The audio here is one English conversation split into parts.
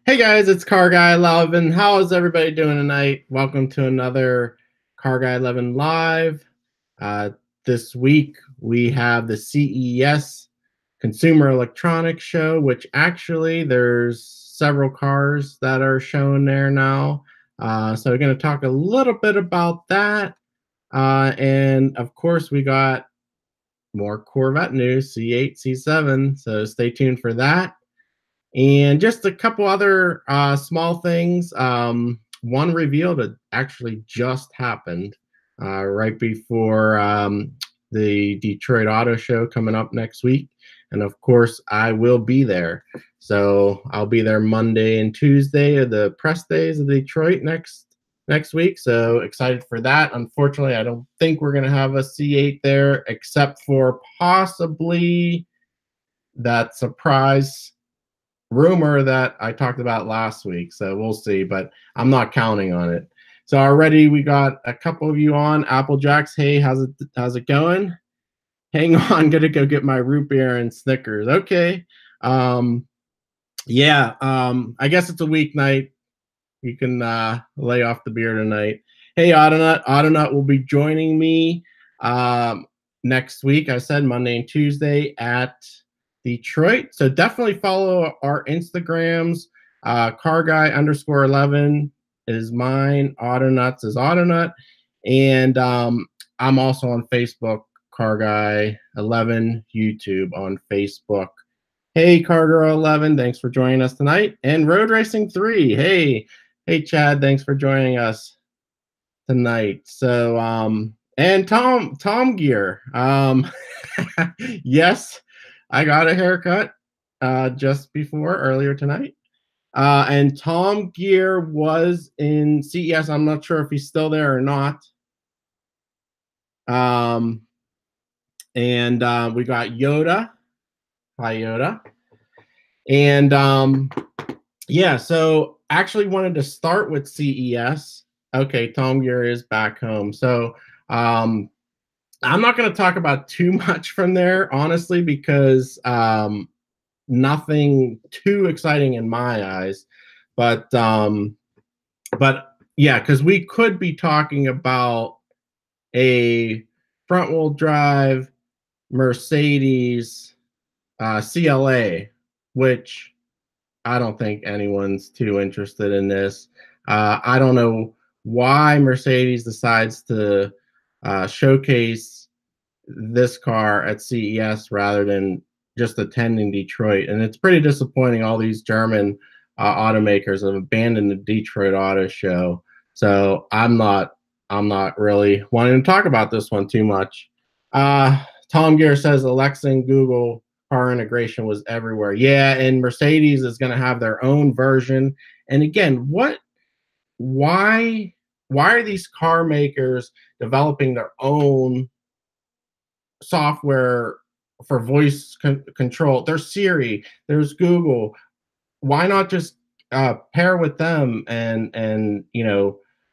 Hey guys, it's CarGuy11. How is everybody doing tonight? Welcome to another CarGuy11 Live. Uh, this week we have the CES Consumer Electronics Show, which actually there's several cars that are shown there now. So we're going to talk a little bit about that. And of course, we got more Corvette news, C8, C7. So stay tuned for that. And just a couple other small things. One reveal that actually just happened right before the Detroit Auto Show coming up next week. And of course, I will be there. So I'll be there Monday and Tuesday of the press days of Detroit next week. So excited for that. Unfortunately, I don't think we're going to have a C8 there, except for possibly that surprise rumor that I talked about last week. So we'll see, but I'm not counting on it. So already we got a couple of you on. Applejacks, hey, how's it going? Hang on, gonna go get my root beer and Snickers. Okay. Yeah, I guess it's a weeknight. You can lay off the beer tonight. Hey, Autonaut. Autonaut will be joining me next week. I said Monday and Tuesday at Detroit. So definitely follow our Instagrams. CarGuy_11 is mine. Autonauts is Autonaut. And I'm also on Facebook, CarGuy11, YouTube on Facebook. Hey, CarGuy11, thanks for joining us tonight. And Road Racing 3, hey, Chad, thanks for joining us tonight. So, and Tom Gear, yes, I got a haircut just earlier tonight. And Tom Gear was in CES. I'm not sure if he's still there or not. And we got Yoda. Hi, Yoda. And yeah, so actually wanted to start with CES. Okay, Tom Gear is back home. So I'm not going to talk about too much from there, honestly, because nothing too exciting in my eyes. But yeah, because we could be talking about a front-wheel drive Mercedes CLA, which I don't think anyone's too interested in this. I don't know why Mercedes decides to showcase this car at CES rather than just attending Detroit. And it's pretty disappointing. All these German automakers have abandoned the Detroit Auto Show. So I'm not really wanting to talk about this one too much. Tom Gear says Alexa and Google car integration was everywhere. Yeah, and Mercedes is going to have their own version. And again, why are these car makers developing their own software for voice control? There's Siri, there's Google. Why not just pair with them and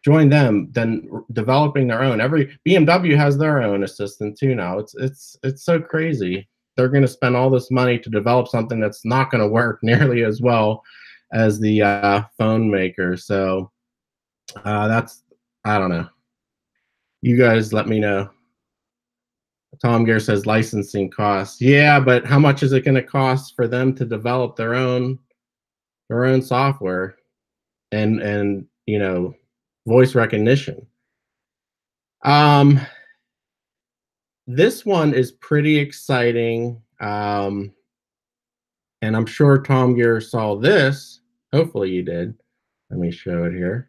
join them than developing their own? Every BMW has their own assistant too now. It's so crazy. They're going to spend all this money to develop something that's not going to work nearly as well as the phone maker. So that's, I don't know. You guys let me know. Tom Gear says licensing costs. Yeah, but how much is it going to cost for them to develop their own software and voice recognition? This one is pretty exciting. And I'm sure Tom Gear saw this. Hopefully you did. Let me show it here.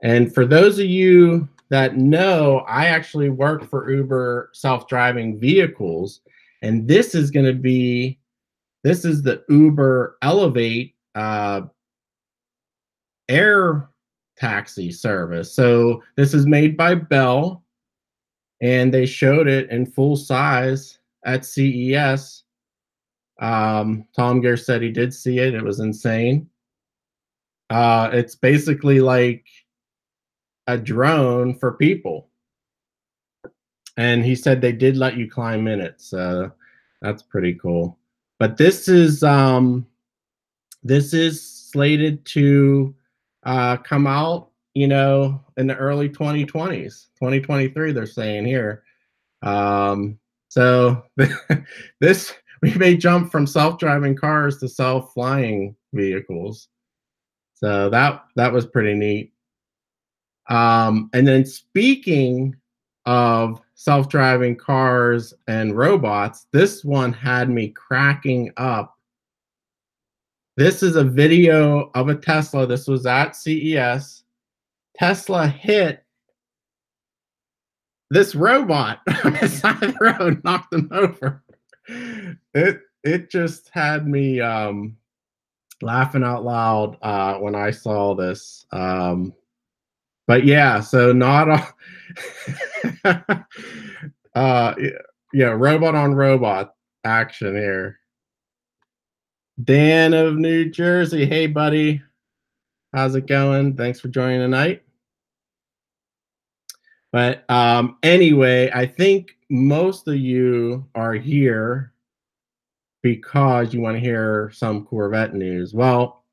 And for those of you that know, I actually work for Uber self-driving vehicles. And this is the Uber Elevate air taxi service. So this is made by Bell, and they showed it in full size at CES. Tom Gear said he did see it. It was insane. It's basically like a drone for people. And he said they did let you climb in it. So that's pretty cool. But this is This is slated to come out, in the early 2020s, 2023. They're saying here. So this we may jump from self-driving cars to self-flying vehicles. So that was pretty neat. And then speaking of self-driving cars and robots, this one had me cracking up. This is a video of a Tesla. This was at CES. Tesla hit this robot on the side of the road, knocked them over. It just had me laughing out loud when I saw this. But yeah, so not all uh yeah, robot on robot action here. Dan of New Jersey, hey buddy, how's it going? Thanks for joining tonight. But anyway, I think most of you are here because you want to hear some Corvette news. Well,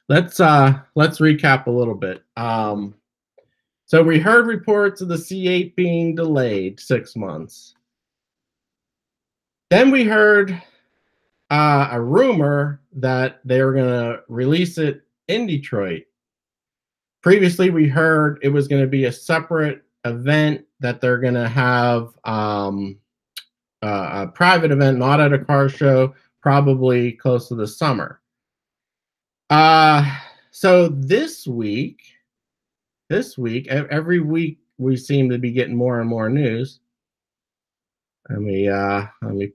let's recap a little bit. So we heard reports of the C8 being delayed 6 months. Then we heard a rumor that they were going to release it in Detroit. Previously, we heard it was going to be a separate event that they're going to have a private event, not at a car show, probably close to the summer. So this week, every week we seem to be getting more and more news. Let me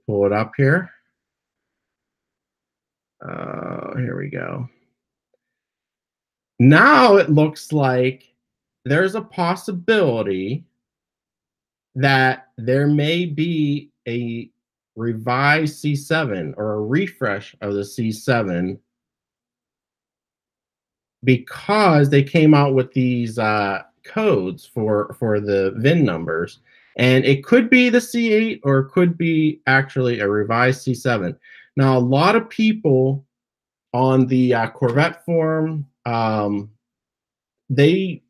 pull it up here. Here we go. Now it looks like there's a possibility that there may be a revised C7 or a refresh of the C7 because they came out with these codes for the VIN numbers, and it could be the C8 or it could be actually a revised C7. Now, a lot of people on the Corvette forum, they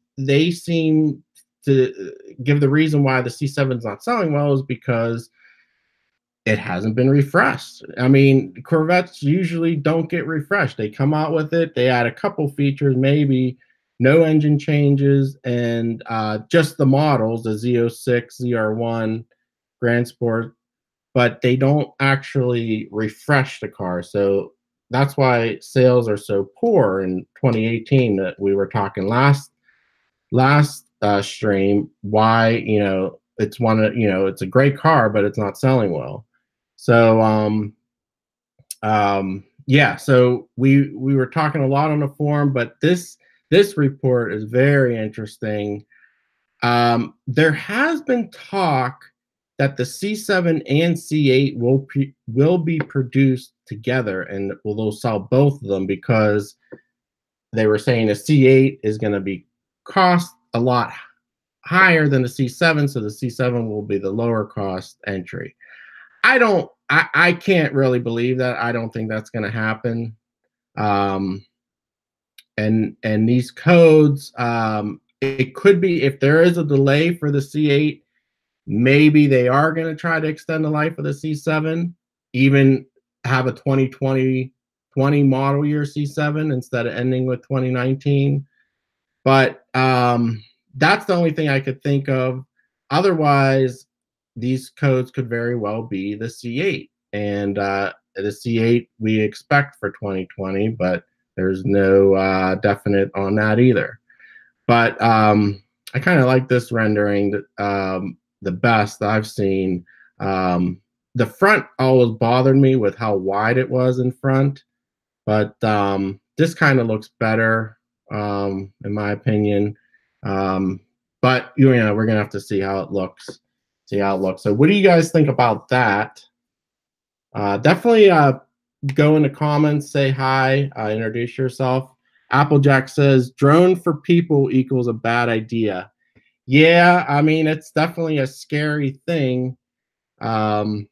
seem to give the reason why the C7 is not selling well is because it hasn't been refreshed. I mean, Corvettes usually don't get refreshed. They come out with it, they add a couple features, maybe no engine changes, and just the models, the Z06, ZR1, Grand Sport, but they don't actually refresh the car. So that's why sales are so poor in 2018 that we were talking last stream. Why, it's it's a great car, but it's not selling well. So yeah, so we were talking a lot on the forum, but this report is very interesting. There has been talk that the C7 and C8 will be produced together, and they'll sell both of them because they were saying the C8 is going to be cost a lot higher than the C7, so the C7 will be the lower cost entry. I can't really believe that. I don't think that's going to happen. And these codes, it could be, if there is a delay for the C8, maybe they are going to try to extend the life of the C7, even have a 2020 model year C7 instead of ending with 2019. But that's the only thing I could think of. Otherwise, these codes could very well be the C8, and the C8 we expect for 2020, but there's no definite on that either. But I kind of like this rendering the best I've seen. The front always bothered me with how wide it was in front, but this kind of looks better in my opinion. But we're gonna have to see how it looks. So what do you guys think about that? Definitely go in the comments, say hi, introduce yourself. Applejack says drone for people equals a bad idea. Yeah, I mean, it's definitely a scary thing. Of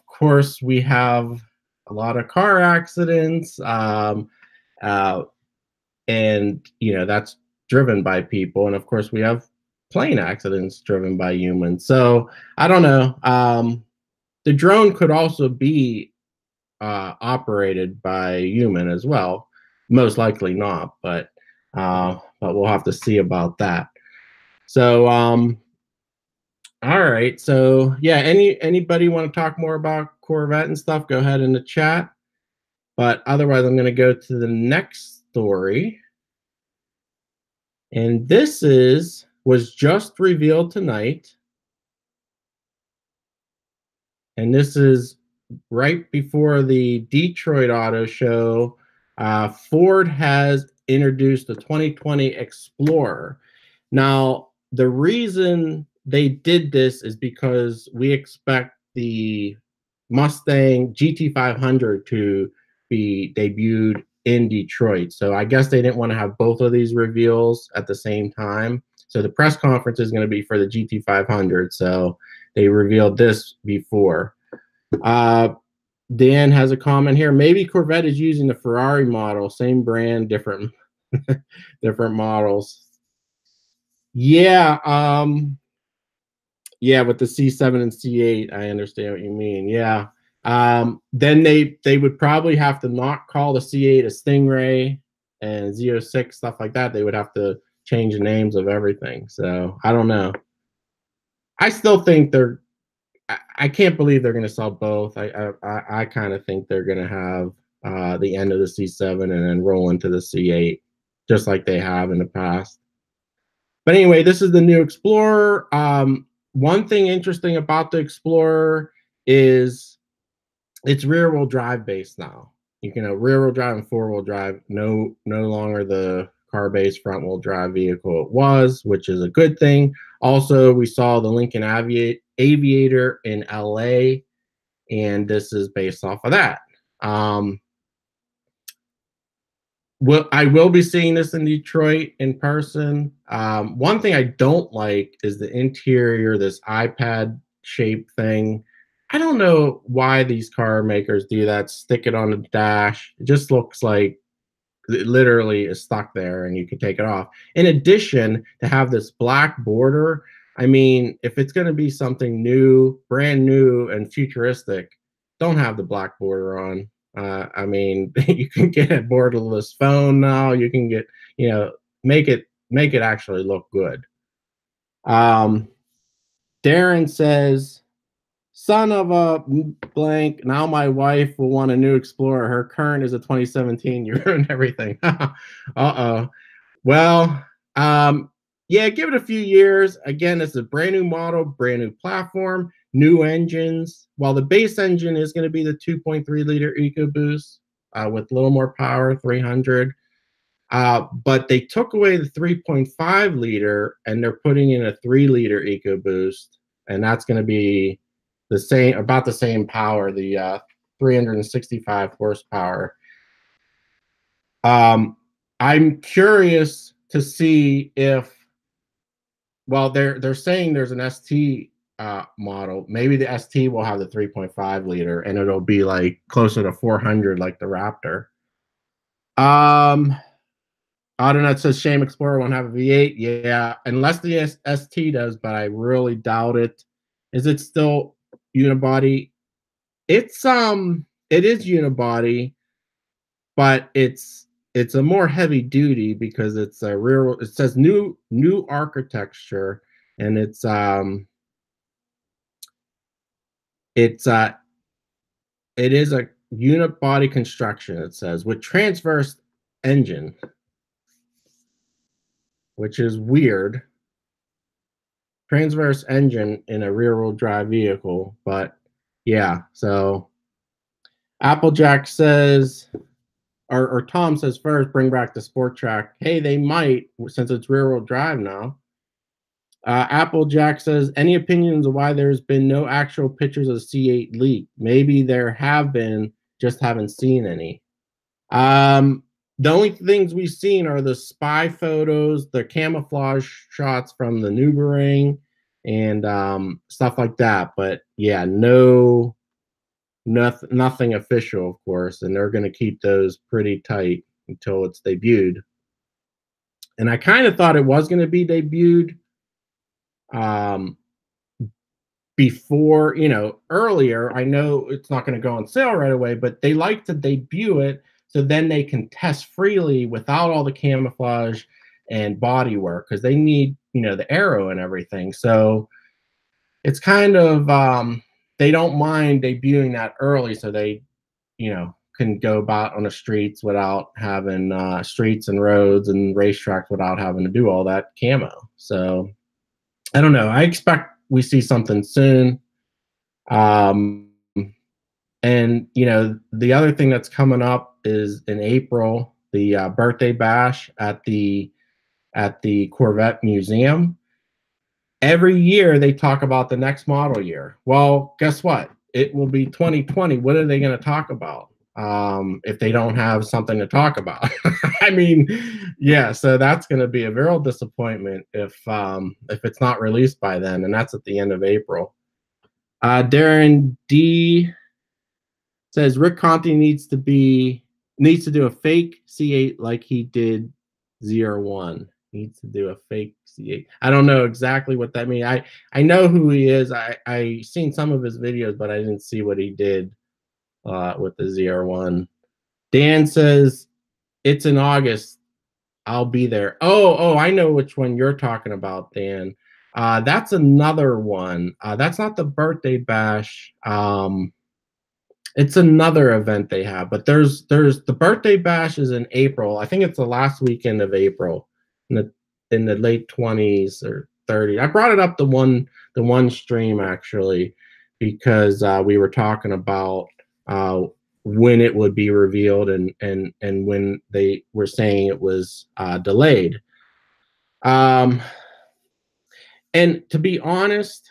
course we have a lot of car accidents, uh, and that's driven by people, and of course we have plane accidents driven by humans. So I don't know. The drone could also be operated by a human as well. Most likely not, but we'll have to see about that. So all right. So yeah, anybody want to talk more about Corvette and stuff? Go ahead in the chat. But otherwise, I'm going to go to the next story. And this was just revealed tonight. And this is right before the Detroit Auto Show. Ford has introduced the 2020 Explorer. Now, the reason they did this is because we expect the Mustang GT500 to be debuted in Detroit. So I guess they didn't want to have both of these reveals at the same time. So the press conference is going to be for the GT500. So they revealed this before. Dan has a comment here. Maybe Corvette is using the Ferrari model, same brand, different different models. Yeah, yeah, with the C7 and C8, I understand what you mean. Yeah. Then they would probably have to not call the C8 a Stingray and Z06, stuff like that. They would have to change the names of everything. So I don't know. I still think I can't believe they're going to sell both. I kind of think they're going to have the end of the C7 and then roll into the C8, just like they have in the past. But anyway, this is the new Explorer. One thing interesting about the Explorer is it's rear-wheel drive based now. You can have rear-wheel drive and four-wheel drive. No longer the car-based front-wheel drive vehicle it was, which is a good thing. Also, we saw the Lincoln Aviator in LA, and this is based off of that. I will be seeing this in Detroit in person. One thing I don't like is the interior, this iPad shaped thing. I don't know why these car makers do that. Stick it on the dash. It just looks like it literally is stuck there and you can take it off. In addition, to have this black border, I mean, if it's going to be something new, brand new and futuristic, don't have the black border on. I mean, you can get a borderless phone now. You can get, make it actually look good. Darren says, son of a blank, now my wife will want a new Explorer. Her current is a 2017. You ruined everything. Uh-oh. Well, yeah, give it a few years. Again, it's a brand new model, brand new platform, new engines. While the base engine is going to be the 2.3 liter EcoBoost with a little more power, 300. But they took away the 3.5 liter and they're putting in a 3 liter EcoBoost, and that's going to be about the same power, the 365 horsepower. I'm curious to see if, well, they're saying there's an ST model. Maybe the ST will have the 3.5 liter and it'll be like closer to 400 like the Raptor. I don't know. It says Shame Explorer won't have a V8. Yeah, unless the ST does, but I really doubt it. Is it still unibody? It is unibody, but it's a more heavy duty because it's a rear. It says new architecture, and it is a unibody construction. It says with transverse engine, which is weird. Transverse engine in a rear-wheel drive vehicle, but yeah. So Applejack says, or Tom says first, bring back the Sport Track. Hey, they might, since it's rear-wheel drive now. Applejack says, any opinions of why there's been no actual pictures of the C8 leak? Maybe there have been, just haven't seen any. The only things we've seen are the spy photos, the camouflage shots from the Nürburgring, and stuff like that. But yeah, no nothing official, of course, and they're going to keep those pretty tight until it's debuted. And I kind of thought it was going to be debuted um, before, earlier. I know it's not going to go on sale right away, but they like to debut it so then they can test freely without all the camouflage and body work, because they need, the aero and everything. So it's kind of they don't mind debuting that early, so they, can go about on the streets without having streets and roads and racetracks without having to do all that camo. So I don't know. I expect we see something soon. Um, and the other thing that's coming up is in April, the birthday bash at the Corvette Museum. Every year they talk about the next model year. Well, guess what? It will be 2020. What are they going to talk about if they don't have something to talk about? I mean, yeah. So that's going to be a real disappointment if it's not released by then, and that's at the end of April. Darren D says Rick Conti needs to do a fake C8 like he did ZR1. Needs to do a fake C8. I don't know exactly what that means. I know who he is. I seen some of his videos, but I didn't see what he did with the ZR1. Dan says it's in August. I'll be there. Oh, I know which one you're talking about, Dan. That's another one. That's not the birthday bash. It's another event they have, but there's the birthday bash is in April. I think it's the last weekend of April, in the late 20s or 30s. I brought it up the one stream actually, because we were talking about when it would be revealed and when they were saying it was delayed. And to be honest,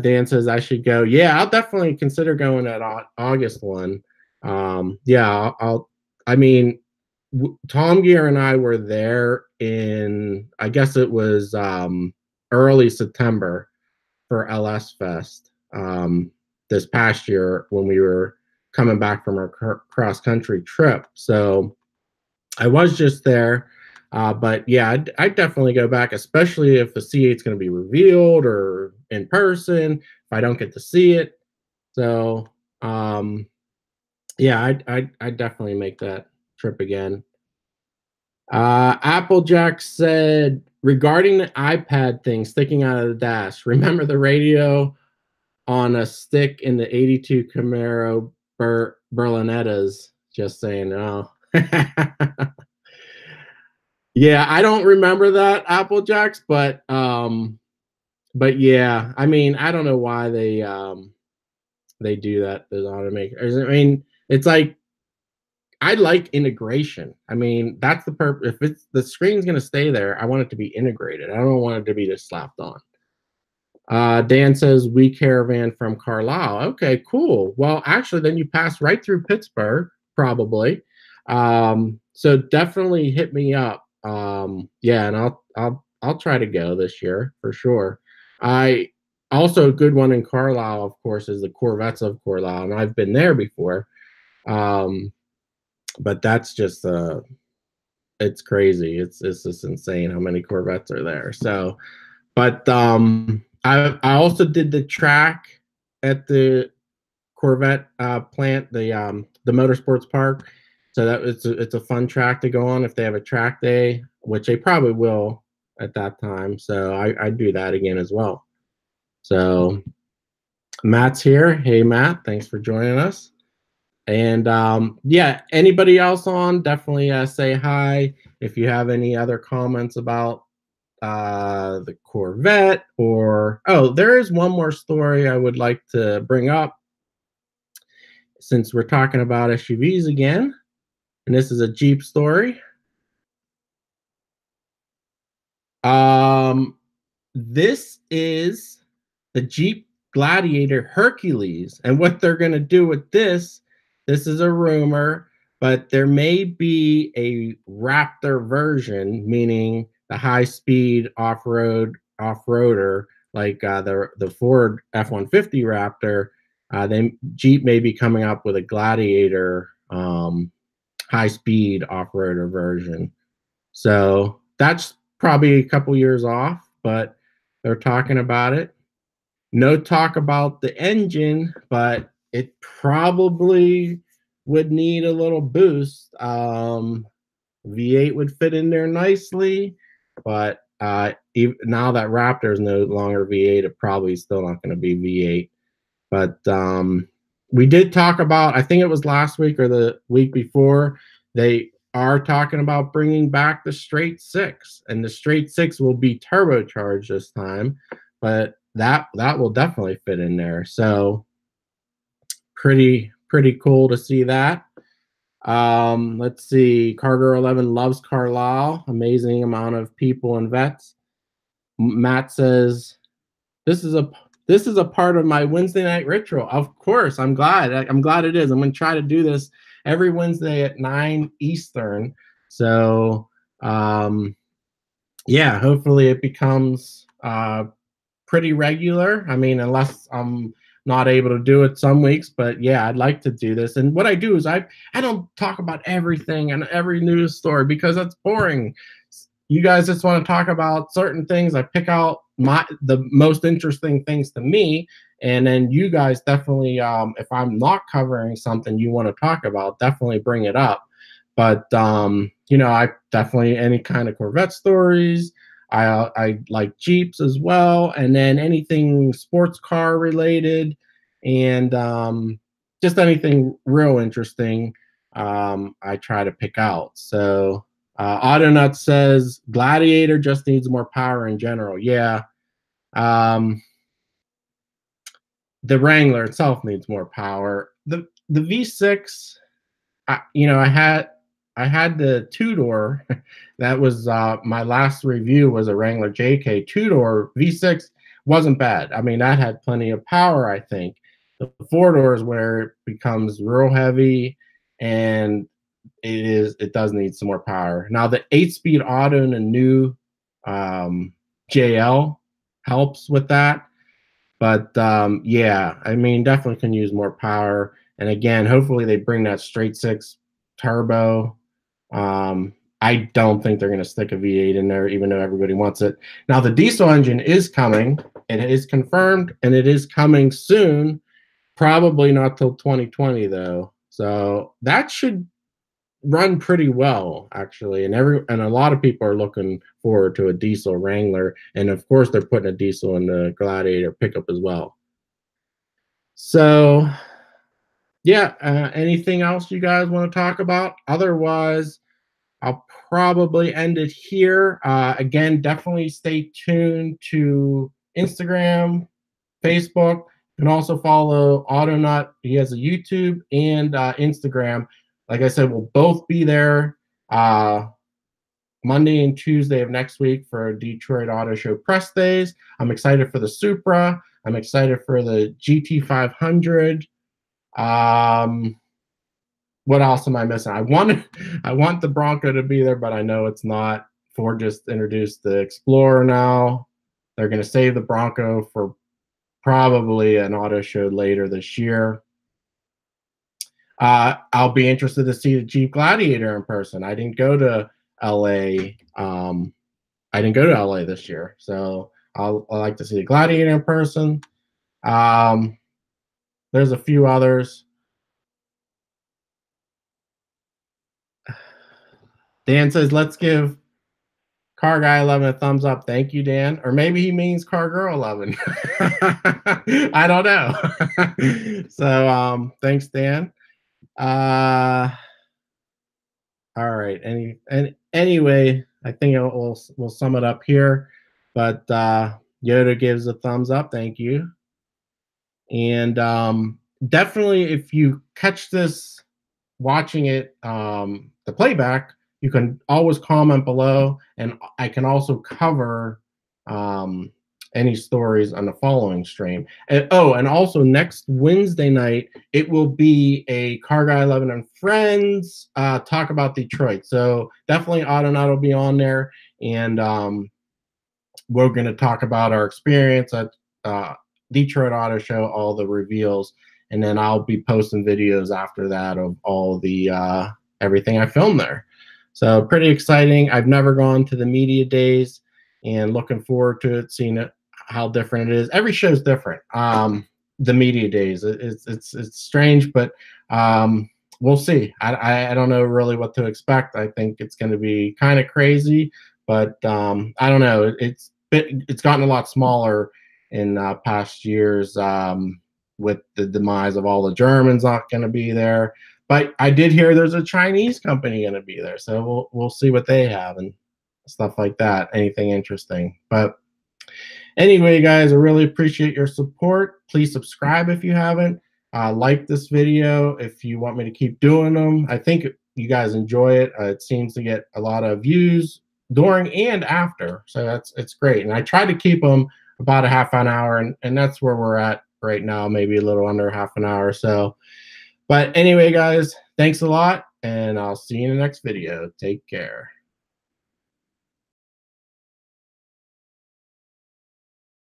Dan says I should go. Yeah, I'll definitely consider going at August one. Yeah, I mean, Tom Gear and I were there in, I guess it was early September for LS Fest this past year when we were coming back from our cross country trip. So I was just there. But yeah, I'd definitely go back, especially if the C8 is going to be revealed or in person, if I don't get to see it. So yeah, I'd definitely make that trip again. Applejack said, regarding the iPad thing sticking out of the dash, remember the radio on a stick in the 82 Camaro Berlinettas? Just saying, oh. Yeah, I don't remember that, Applejacks, but yeah, I mean, I don't know why they do that, those automakers. I mean, it's like, I like integration. I mean, that's the purpose. If it's the screen's gonna stay there, I want it to be integrated. I don't want it to be just slapped on. Dan says we caravan from Carlisle. Okay, cool. Well, actually, then you pass right through Pittsburgh, probably. So definitely hit me up. Yeah, and I'll try to go this year for sure. I also, a good one in Carlisle, of course, is the Corvettes of Carlisle, and I've been there before. But that's just it's crazy. It's just insane how many Corvettes are there. So, but I also did the track at the Corvette plant, the Motorsports Park. So that it's a fun track to go on if they have a track day, which they probably will at that time. So I do that again as well. So Matt's here. Hey Matt, thanks for joining us. And yeah, anybody else on, definitely say hi. If you have any other comments about the Corvette, or there is one more story I would like to bring up since we're talking about SUVs again, and this is a Jeep story. This is the Jeep Gladiator Hercules, and what they're going to do with this is a rumor, but there may be a Raptor version, meaning the high-speed off-roader like the Ford F-150 Raptor, Jeep may be coming up with a Gladiator high-speed off-roader version. So that's probably a couple years off, but they're talking about it. No talk about the engine, but it probably would need a little boost. V8 would fit in there nicely, but now that Raptor is no longer V8, it probably still not going to be V8. But we did talk about, I think it was last week or the week before, they are talking about bringing back the straight six, and the straight six will be turbocharged this time, but that will definitely fit in there. So pretty cool to see that. Let's see. CarGuy11 loves Carlisle. Amazing amount of people and vets. Matt says, this is a part of my Wednesday night ritual. Of course, I'm glad. I'm glad it is. I'm going to try to do this every Wednesday at 9 Eastern. So, yeah, hopefully it becomes pretty regular. I mean, unless I'm not able to do it some weeks, but yeah, I'd like to do this. And what I do is I don't talk about everything and every news story because that's boring. You guys just want to talk about certain things. I pick out the most interesting things to me, and then you guys definitely, if I'm not covering something you want to talk about, definitely bring it up. But you know, I definitely any kind of Corvette stories. I like Jeeps as well, and then anything sports car related, and just anything real interesting. I try to pick out. So Autonut says Gladiator just needs more power in general. Yeah. The Wrangler itself needs more power. The V6, you know, I had the two-door. That was my last review was a Wrangler JK two-door V6. Wasn't bad. I mean, that had plenty of power, I think. The four-door is where it becomes real heavy, and it does need some more power. Now the 8-speed auto in a new JL helps with that. But yeah, I mean, definitely can use more power. And again, hopefully they bring that straight six turbo. I don't think they're going to stick a V8 in there, even though everybody wants it. Now the diesel engine is coming. It is confirmed, and it is coming soon. Probably not till 2020 though. So that should run pretty well actually, and a lot of people are looking forward to a diesel Wrangler, and of course they're putting a diesel in the Gladiator pickup as well. So yeah, anything else you guys want to talk about? Otherwise, I'll probably end it here. Again, definitely stay tuned to Instagram, Facebook. You can also follow Autonut. He has a YouTube and Instagram. Like I said, we'll both be there Monday and Tuesday of next week for Detroit Auto Show press days. I'm excited for the Supra. I'm excited for the GT500. What else am I missing? I want the Bronco to be there, but I know it's not. Ford just introduced the Explorer now. They're going to save the Bronco for probably an auto show later this year. I'll be interested to see the Jeep Gladiator in person. I didn't go to LA. I didn't go to LA this year, so I'll like to see the Gladiator in person. There's a few others. Dan says, let's give CarGuy11 a thumbs up. Thank you, Dan. Or maybe he means CarGirl11. I don't know. So thanks, Dan. All right. Anyway, I think we'll sum it up here. But Yoda gives a thumbs up. Thank you. And definitely, if you catch this watching it, the playback, you can always comment below, and I can also cover any stories on the following stream. And also next Wednesday night, it will be a CarGuy11 and Friends talk about Detroit. So definitely Autonaut will be on there, and we're going to talk about our experience at Detroit Auto Show, all the reveals, and then I'll be posting videos after that of all the everything I filmed there. So pretty exciting. I've never gone to the media days, and looking forward to it, seeing it, how different it is. Every show's different. The media days, it's strange, but we'll see. I don't know really what to expect. I think it's going to be kind of crazy, but I don't know. It's gotten a lot smaller in past years, with the demise of all the Germans not going to be there. But I did hear there's a Chinese company going to be there, so we'll see what they have and stuff like that. Anything interesting. But anyway, guys, I really appreciate your support. Please subscribe if you haven't. Like this video if you want me to keep doing them. I think you guys enjoy it. It seems to get a lot of views during and after, so it's great. And I try to keep them about a half an hour, and that's where we're at right now, maybe a little under half an hour or so. But anyway, guys, thanks a lot, and I'll see you in the next video. Take care.